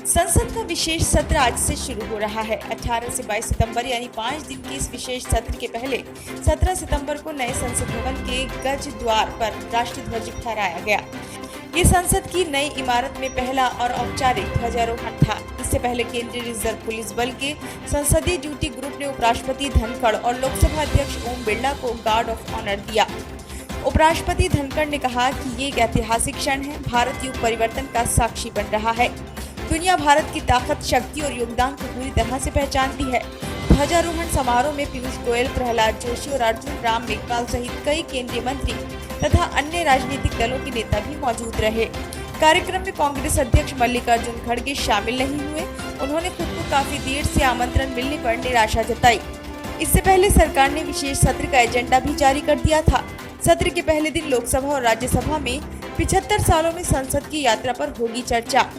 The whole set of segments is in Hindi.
संसद का विशेष सत्र आज से शुरू हो रहा है। 18 से 22 सितंबर यानी 5 दिन के इस विशेष सत्र के पहले 17 सितंबर को नए संसद भवन के गज द्वार पर राष्ट्रीय ध्वज फहराया गया। ये संसद की नई इमारत में पहला और औपचारिक ध्वजारोहण था। इससे पहले केंद्रीय रिजर्व पुलिस बल के संसदीय ड्यूटी ग्रुप ने उपराष्ट्रपति धनखड़ और लोकसभा अध्यक्ष ओम बिरला को गार्ड ऑफ ऑनर दिया। उपराष्ट्रपति धनखड़ ने कहा कि ये एक ऐतिहासिक क्षण है। भारत युग परिवर्तन का साक्षी बन रहा है। दुनिया भारत की ताकत, शक्ति और योगदान को पूरी तरह से पहचानती है। ध्वजारोहण समारोह में पीयूष गोयल, प्रहलाद जोशी और अर्जुन राम मेघवाल सहित कई केंद्रीय मंत्री तथा अन्य राजनीतिक दलों के नेता भी मौजूद रहे। कार्यक्रम में कांग्रेस अध्यक्ष मल्लिकार्जुन खड़गे शामिल नहीं हुए। उन्होंने खुद को काफी देर से आमंत्रण मिलने पर निराशा जताई। इससे पहले सरकार ने विशेष सत्र का एजेंडा भी जारी कर दिया था। सत्र के पहले दिन लोकसभा और राज्यसभा में 75 सालों में संसद की यात्रा पर होगी चर्चा।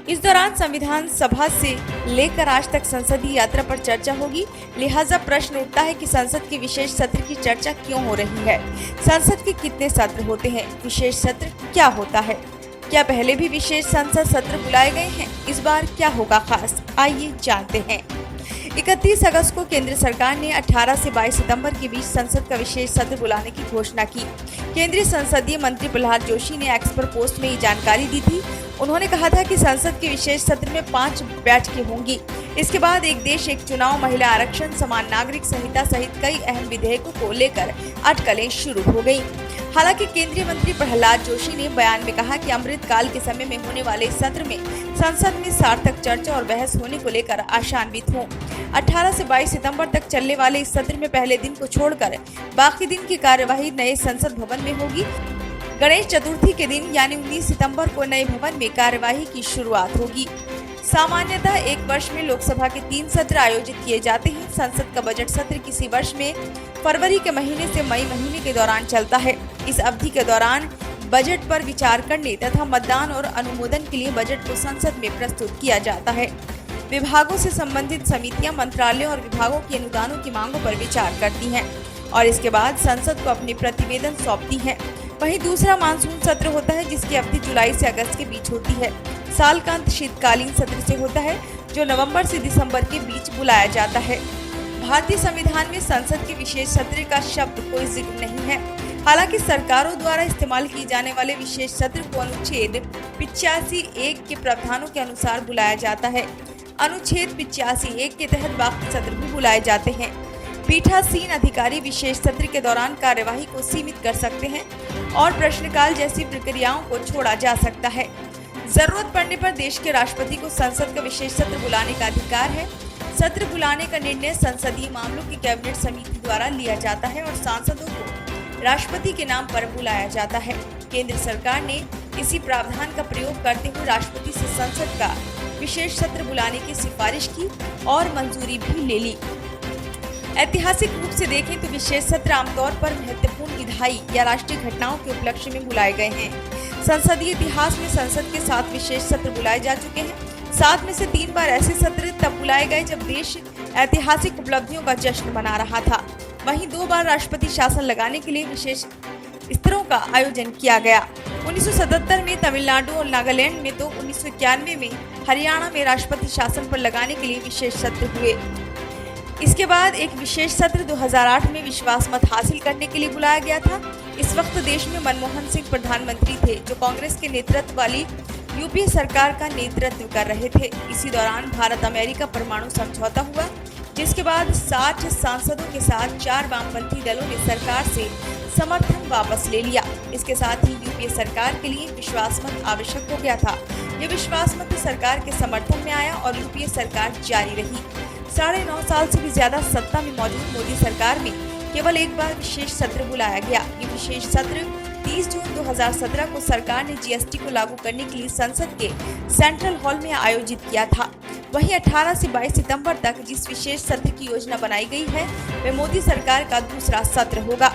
इस दौरान संविधान सभा से लेकर आज तक संसदीय यात्रा पर चर्चा होगी। लिहाजा प्रश्न उठता है कि संसद के विशेष सत्र की चर्चा क्यों हो रही है। संसद के कितने सत्र होते हैं? विशेष सत्र क्या होता है? क्या पहले भी विशेष संसद सत्र बुलाए गए हैं? इस बार क्या होगा खास? आइए जानते हैं। 31 अगस्त को केंद्र सरकार ने 18 से 22 सितंबर के बीच संसद का विशेष सत्र बुलाने की घोषणा की। केंद्रीय संसदीय मंत्री प्रहलाद जोशी ने एक्स पर पोस्ट में ये जानकारी दी थी। उन्होंने कहा था कि संसद के विशेष सत्र में 5 बैठकें होंगी। इसके बाद एक देश एक चुनाव, महिला आरक्षण, समान नागरिक संहिता सहित कई अहम विधेयकों को लेकर अटकलें शुरू हो गयी। हालांकि केंद्रीय मंत्री प्रहलाद जोशी ने बयान में कहा कि अमृत काल के समय में होने वाले इस सत्र में संसद में सार्थक चर्चा और बहस होने को लेकर आशान्वित हूँ। 18 से 22 सितंबर तक चलने वाले इस सत्र में पहले दिन को छोड़कर बाकी दिन की कार्यवाही नए संसद भवन में होगी। गणेश चतुर्थी के दिन यानी 19 सितंबर को नए भवन में कार्यवाही की शुरुआत होगी। सामान्यतः एक वर्ष में लोकसभा के 3 सत्र आयोजित किए जाते हैं। संसद का बजट सत्र किसी वर्ष में फरवरी के महीने से मई महीने के दौरान चलता है। इस अवधि के दौरान बजट पर विचार करने तथा मतदान और अनुमोदन के लिए बजट को संसद में प्रस्तुत किया जाता है। विभागों से संबंधित समितियां मंत्रालयों और विभागों की अनुदानों की मांगों पर विचार करती हैं और इसके बाद संसद को अपने प्रतिवेदन सौंपती हैं। वहीं दूसरा मानसून सत्र होता है जिसकी अवधि जुलाई से अगस्त के बीच होती है। साल का अंत शीतकालीन सत्र से होता है जो नवंबर से दिसंबर के बीच बुलाया जाता है। भारतीय संविधान में संसद के विशेष सत्र का शब्द कोई जिक्र नहीं है। हालांकि सरकारों द्वारा इस्तेमाल किए जाने वाले विशेष सत्र को अनुच्छेद 85(1) के प्रावधानों के अनुसार बुलाया जाता है। अनुच्छेद 85(1) के तहत बाकी सत्र भी बुलाए जाते हैं। पीठासीन अधिकारी विशेष सत्र के दौरान कार्यवाही को सीमित कर सकते हैं और प्रश्नकाल जैसी प्रक्रियाओं को छोड़ा जा सकता है। जरूरत पड़ने पर देश के राष्ट्रपति को संसद का विशेष सत्र बुलाने का अधिकार है। सत्र बुलाने का निर्णय संसदीय मामलों की कैबिनेट समिति द्वारा लिया जाता है और सांसदों को राष्ट्रपति के नाम पर बुलाया जाता है। केंद्र सरकार ने इसी प्रावधान का प्रयोग करते हुए राष्ट्रपति से संसद का विशेष सत्र बुलाने की सिफारिश की और मंजूरी भी ले ली। ऐतिहासिक रूप से देखें तो विशेष सत्र आमतौर पर महत्वपूर्ण विधायी या राष्ट्रीय घटनाओं के उपलक्ष्य में बुलाए गए हैं। संसदीय इतिहास में संसद के 7 विशेष सत्र बुलाए जा चुके हैं। 7 में से 3 बार ऐसे सत्र तब बुलाए गए जब देश ऐतिहासिक उपलब्धियों का जश्न मना रहा था। वहीं 2 बार राष्ट्रपति शासन लगाने के लिए विशेष स्तरों का आयोजन किया गया। 1977 में तमिलनाडु और नागालैंड में तो 1991 में हरियाणा में राष्ट्रपति शासन पर लगाने के लिए विशेष सत्र हुए। इसके बाद एक विशेष सत्र 2008 में विश्वास मत हासिल करने के लिए बुलाया गया था। इस वक्त देश में मनमोहन सिंह प्रधानमंत्री थे जो कांग्रेस के नेतृत्व वाली यूपीए सरकार का नेतृत्व कर रहे थे। इसी दौरान भारत अमेरिका परमाणु समझौता हुआ जिसके बाद 60 सांसदों के साथ 4 वामपंथी दलों ने सरकार से समर्थन वापस ले लिया। इसके साथ ही यूपीए सरकार के लिए विश्वास मत आवश्यक हो गया था। यह विश्वास मत सरकार के समर्थन में आया और यूपीए सरकार जारी रही। 9.5 साल से भी ज्यादा सत्ता में मौजूद मोदी सरकार में केवल एक बार विशेष सत्र बुलाया गया। ये विशेष सत्र 30 जून 2017 को सरकार ने जीएसटी को लागू करने के लिए संसद के सेंट्रल हॉल में आयोजित किया था। वहीं 18 से 22 सितंबर तक जिस विशेष सत्र की योजना बनाई गई है वह मोदी सरकार का दूसरा सत्र होगा।